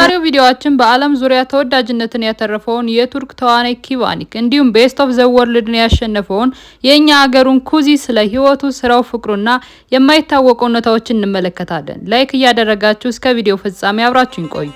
በዛሬው ቪዲዮአችን በዓለም ዙሪያ ተወዳጅነትን ያተረፈውን የቱርክ ተዋናይ ኪቫኒክ እንዲሁም ቤስት ኦፍ ዘ ወርልድን ያሸነፈውን የኛ ሀገሩን ኩዚ ስለ ህይወቱ፣ ስራው፣ ፍቅሩና የማይታወቁ እውነታዎችን እንመለከታለን። ላይክ እያደረጋችሁ እስከ ቪዲዮ ፍጻሜ አብራችሁን ቆዩ።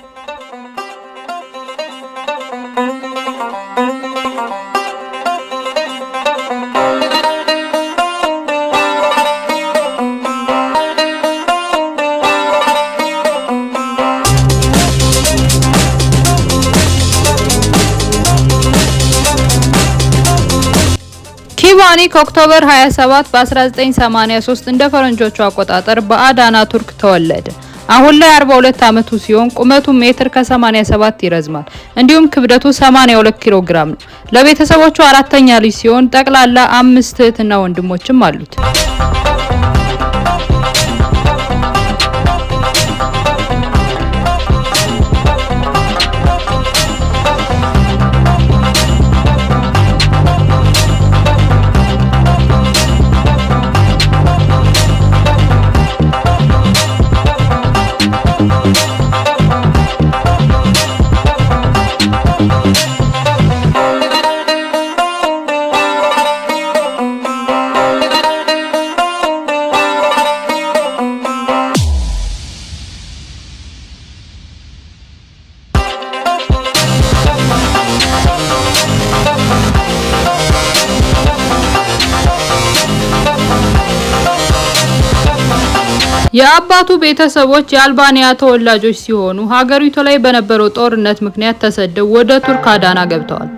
ኪቫኒክ ኦክቶበር 27 በ1983 እንደ ፈረንጆቹ አቆጣጠር በአዳና ቱርክ ተወለደ። አሁን ላይ 42 ዓመቱ ሲሆን ቁመቱ ሜትር ከ87 ይረዝማል። እንዲሁም ክብደቱ 82 ኪሎ ግራም ነው። ለቤተሰቦቹ አራተኛ ልጅ ሲሆን ጠቅላላ 5 እህትና ወንድሞችም አሉት። የአባቱ ቤተሰቦች የአልባኒያ ተወላጆች ሲሆኑ ሀገሪቱ ላይ በነበረው ጦርነት ምክንያት ተሰደው ወደ ቱርክ አዳና ገብተዋል።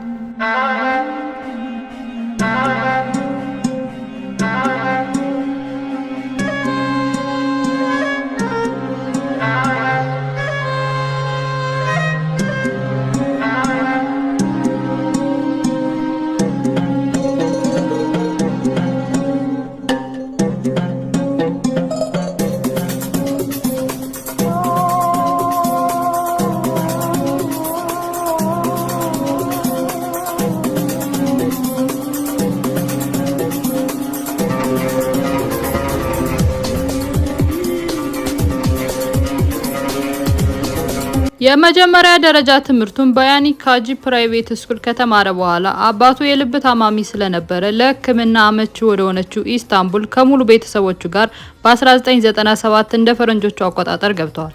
የመጀመሪያ ደረጃ ትምህርቱን በያኒክ ካጂ ፕራይቬት ስኩል ከተማረ በኋላ አባቱ የልብ ታማሚ ስለነበረ ለሕክምና አመቺ ወደ ሆነችው ኢስታንቡል ከሙሉ ቤተሰቦቹ ጋር በ1997 እንደ ፈረንጆቹ አቆጣጠር ገብተዋል።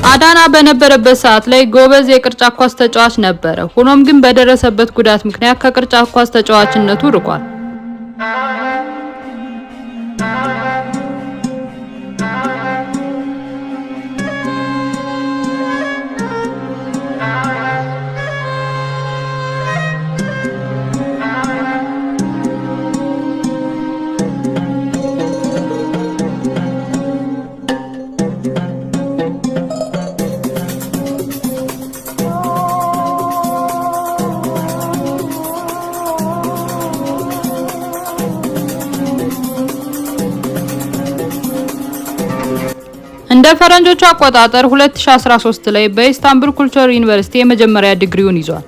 አዳና በነበረበት ሰዓት ላይ ጎበዝ የቅርጫት ኳስ ተጫዋች ነበረ። ሆኖም ግን በደረሰበት ጉዳት ምክንያት ከቅርጫት ኳስ ተጫዋችነቱ ርቋል። እንደ ፈረንጆቹ አቆጣጠር 2013 ላይ በኢስታንቡል ኩልቸር ዩኒቨርሲቲ የመጀመሪያ ዲግሪውን ይዟል።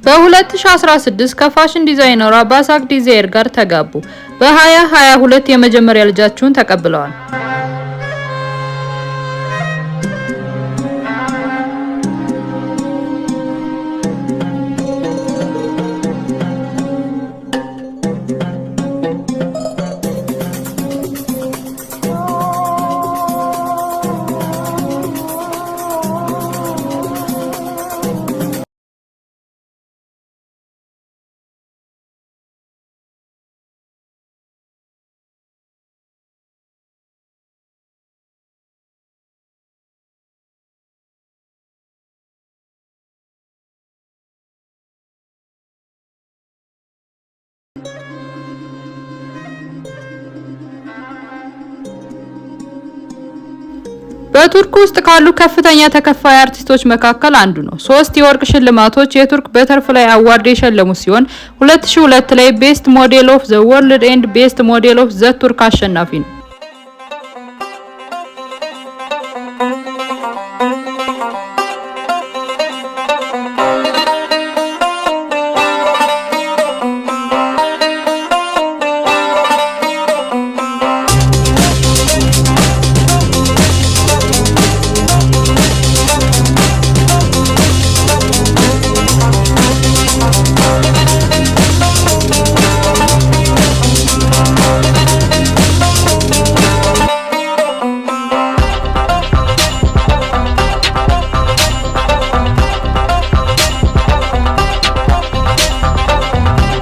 በ2016 ከፋሽን ዲዛይነሯ ባሳክ ዲዛይር ጋር ተጋቡ። በ2022 የመጀመሪያ ልጃቸውን ተቀብለዋል። በቱርክ ውስጥ ካሉ ከፍተኛ ተከፋይ አርቲስቶች መካከል አንዱ ነው። 3 የወርቅ ሽልማቶች የቱርክ በተርፍላይ አዋርድ የሸለሙ ሲሆን 2002 ላይ ቤስት ሞዴል ኦፍ ዘ ወርልድ ኤንድ ቤስት ሞዴል ኦፍ ዘ ቱርክ አሸናፊ ነው።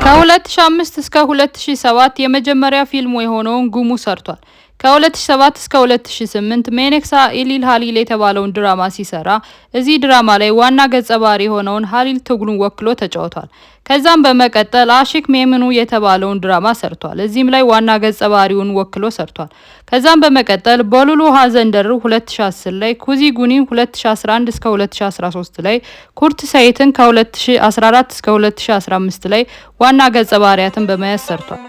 ከ2005 እስከ 2007 የመጀመሪያ ፊልሙ የሆነውን ጉሙ ሰርቷል። ከ2007 እስከ 2008 ሜኔክሳ ኢሊል ሀሊል የተባለውን ድራማ ሲሰራ እዚህ ድራማ ላይ ዋና ገጸ ባህሪ የሆነውን ሀሊል ትግሉን ወክሎ ተጫውቷል። ከዛም በመቀጠል አሺክ ሜምኑ የተባለውን ድራማ ሰርቷል። እዚህም ላይ ዋና ገጸ ባህሪውን ወክሎ ሰርቷል። ከዛም በመቀጠል በሉሉ ሀዘንደር 2010 ላይ፣ ኩዚ ጉኒ 2011 እስከ 2013 ላይ፣ ኩርት ሰይትን ከ2014 እስከ 2015 ላይ ዋና ገጸ ባህሪያትን በመያዝ ሰርቷል።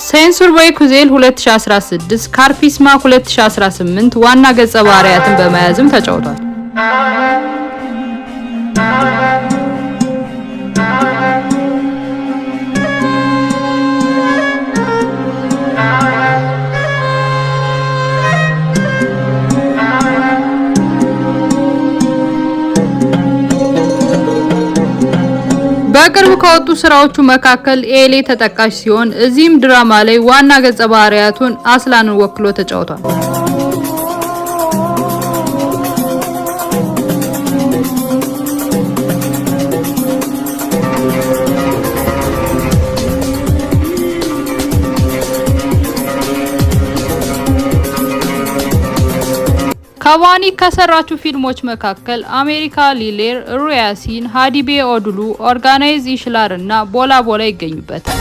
ሴንሱር ወይ ኩዜል 2016 ካርፒስማ 2018 ዋና ገጸ ባህሪያትን በመያዝም ተጫውቷል። በቅርብ ከወጡ ስራዎቹ መካከል ኤሌ ተጠቃሽ ሲሆን እዚህም ድራማ ላይ ዋና ገጸ ባህሪያቱን አስላንን ወክሎ ተጫውቷል። ካቫኒ ከሰራችሁ ፊልሞች መካከል አሜሪካ ሊሌር፣ ሩያሲን፣ ሃዲቤ ኦዱሉ፣ ኦርጋናይዝ ኢሽላር እና ቦላ ቦላ ይገኙበታል።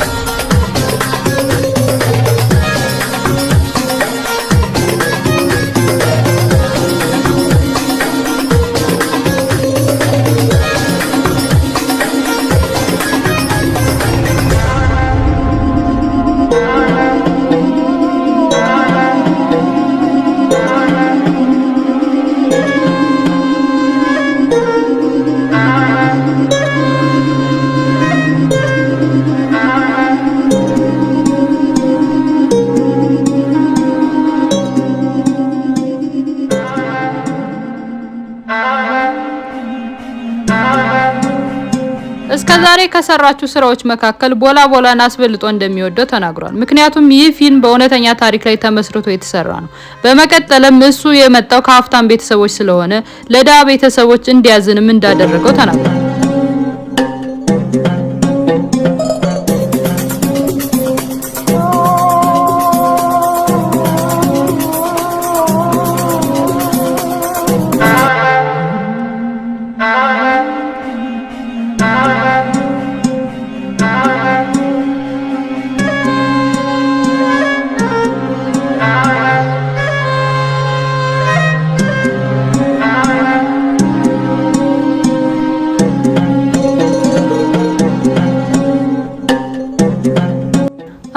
እስከዛሬ ከሰራችሁ ስራዎች መካከል ቦላ ቦላን አስበልጦ እንደሚወደው ተናግሯል። ምክንያቱም ይህ ፊልም በእውነተኛ ታሪክ ላይ ተመስርቶ የተሰራ ነው። በመቀጠልም እሱ የመጣው ከሀብታም ቤተሰቦች ስለሆነ ለድሃ ቤተሰቦች እንዲያዝንም እንዳደረገው ተናግሯል።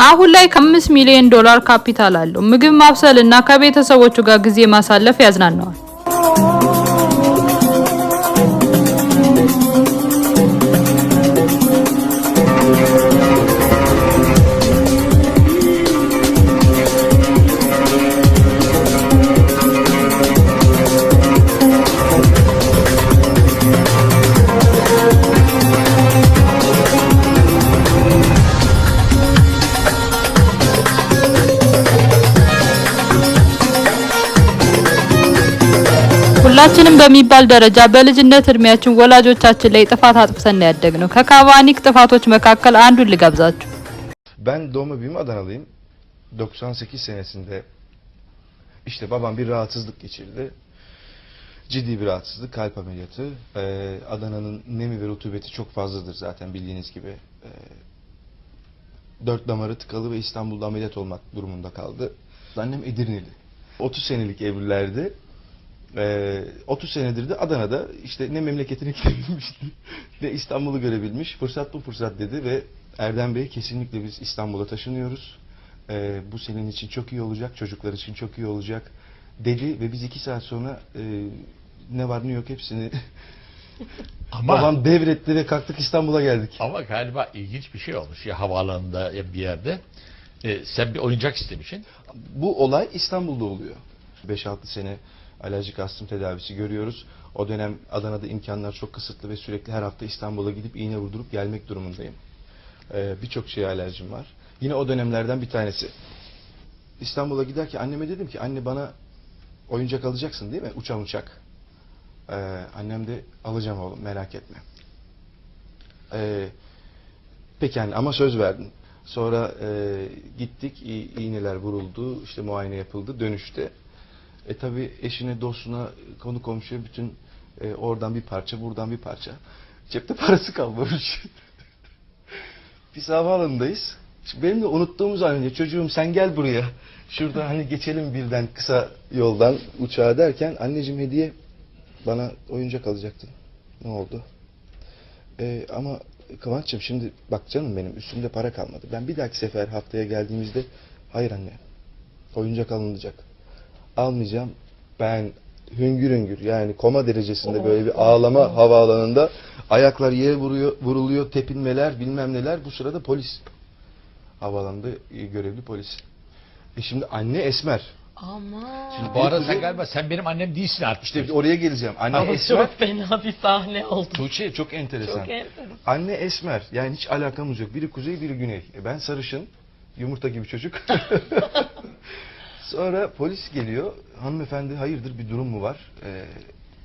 አሁን ላይ ከ5 ሚሊዮን ዶላር ካፒታል አለው። ምግብ ማብሰልና ከቤተሰቦቹ ጋር ጊዜ ማሳለፍ ያዝናናዋል። ሁላችንም በሚባል ደረጃ በልጅነት እድሜያችን ወላጆቻችን ላይ ጥፋት አጥፍተን ያደግነው። ከካቫኒክ ጥፋቶች መካከል አንዱን ልጋብዛችሁ። Ben doğma büyüme Adanalıyım. 98 senesinde işte babam bir rahatsızlık geçirdi. Ciddi bir rahatsızlık, kalp ameliyatı. Adana'nın nemi ve rutubeti çok fazladır zaten bildiğiniz gibi. 4 damarı tıkalı ve İstanbul'da ameliyat olmak durumunda kaldı. Annem Edirneli. 30 senelik evlilerdi. 30 senedir de Adana'da işte ne memleketine gidebilmişti ne İstanbul'u görebilmiş. Fırsat bu fırsat dedi ve Erdem Bey kesinlikle biz İstanbul'a taşınıyoruz. Bu senin için çok iyi olacak, çocuklar için çok iyi olacak dedi ve biz 2 saat sonra ne var ne yok hepsini babam devretti ve kalktık İstanbul'a geldik. Ama galiba ilginç bir şey olmuş ya havaalanında ya bir yerde. Sen bir oyuncak istemişsin. Bu olay İstanbul'da oluyor. 5-6 sene alerjik astım tedavisi görüyoruz. O dönem Adana'da imkanlar çok kısıtlı ve sürekli her hafta İstanbul'a gidip iğne vurdurup gelmek durumundayım. Birçok şeye alerjim var. Yine o dönemlerden bir tanesi. İstanbul'a giderken anneme dedim ki anne bana oyuncak alacaksın değil mi? Uçan uçak. Annem de alacağım oğlum merak etme. Peki anne ama söz verdin. Sonra gittik, iğneler vuruldu, işte muayene yapıldı dönüşte. Tabi eşine, dostuna, konu komşuya bütün oradan bir parça, buradan bir parça. Cepte parası kalmamış. Biz havaalanındayız. Şimdi benim de unuttuğumuz an önce çocuğum sen gel buraya. Şurada hani geçelim birden kısa yoldan uçağa derken anneciğim hediye bana oyuncak alacaktın. Ne oldu? Ama Kıvanç'cığım şimdi bak canım benim üstümde para kalmadı. Ben bir dahaki sefer haftaya geldiğimizde hayır anne oyuncak alınacak. Almayacağım. Ben hüngür hüngür yani koma derecesinde böyle bir ağlama havaalanında ayaklar yere vuruluyor tepinmeler bilmem neler bu sırada polis havaalanında görevli polis. Şimdi anne Esmer. Ama. Şimdi bu arada sen galiba sen benim annem değilsin artık. İşte oraya geleceğim. Anne Ama Esmer. çok fena bir sahne oldu. Tuğçe çok enteresan. Çok enteresan. Anne Esmer. Yani hiç alakamız yok. Biri kuzey biri güney. Ben sarışın. Yumurta gibi çocuk. Sonra polis geliyor. Hanımefendi hayırdır bir durum mu var?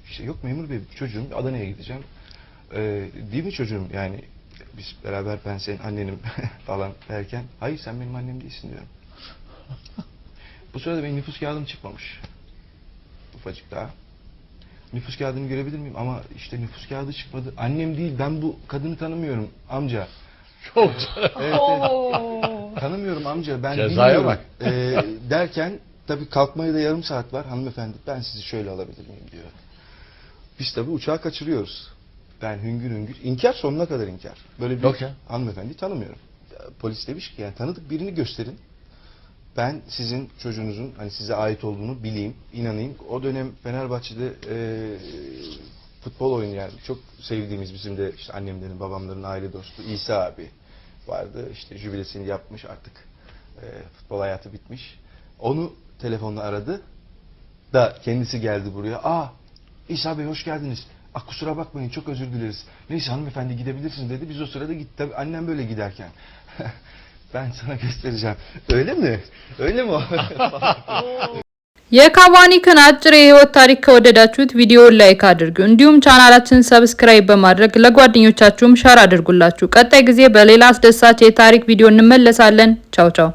İşte yok memur bey çocuğum Adana'ya gideceğim. Değil mi çocuğum yani biz beraber ben senin annenim falan derken hayır sen benim annem değilsin diyorum. Bu sırada benim nüfus kağıdım çıkmamış. Ufacık daha. Nüfus kağıdını görebilir miyim? Ama işte nüfus kağıdı çıkmadı. Annem değil ben bu kadını tanımıyorum amca. Çok Evet. Tanımıyorum amca ben Cezaya bilmiyorum. Derken tabii kalkmaya da yarım saat var. Hanımefendi ben sizi şöyle alabilir miyim diyor. Biz tabii uçağı kaçırıyoruz. Ben hüngür hüngür. İnkar sonuna kadar inkar. Böyle bir Yok ya. hanımefendi tanımıyorum. Polis demiş ki yani tanıdık birini gösterin. Ben sizin çocuğunuzun hani size ait olduğunu bileyim, inanayım. O dönem Fenerbahçe'de futbol oynayan çok sevdiğimiz bizim de işte annemlerin, babamların aile dostu İsa abi vardı. İşte jübilesini yapmış artık. Futbol hayatı bitmiş. Onu telefonla aradı da kendisi geldi buraya. İsa Bey hoş geldiniz. Kusura bakmayın çok özür dileriz. Neyse hanımefendi gidebilirsiniz dedi. Biz o sırada gittik. Tabii annem böyle giderken. Ben sana göstereceğim. Öyle mi? Öyle mi? የካቫኒክን አጭር የህይወት ታሪክ ከወደዳችሁት ቪዲዮውን ላይክ አድርጉ። እንዲሁም ቻናላችንን ሰብስክራይብ በማድረግ ለጓደኞቻችሁም ሼር አድርጉላችሁ። ቀጣይ ጊዜ በሌላ አስደሳች የታሪክ ቪዲዮ እንመለሳለን። ቻው ቻው።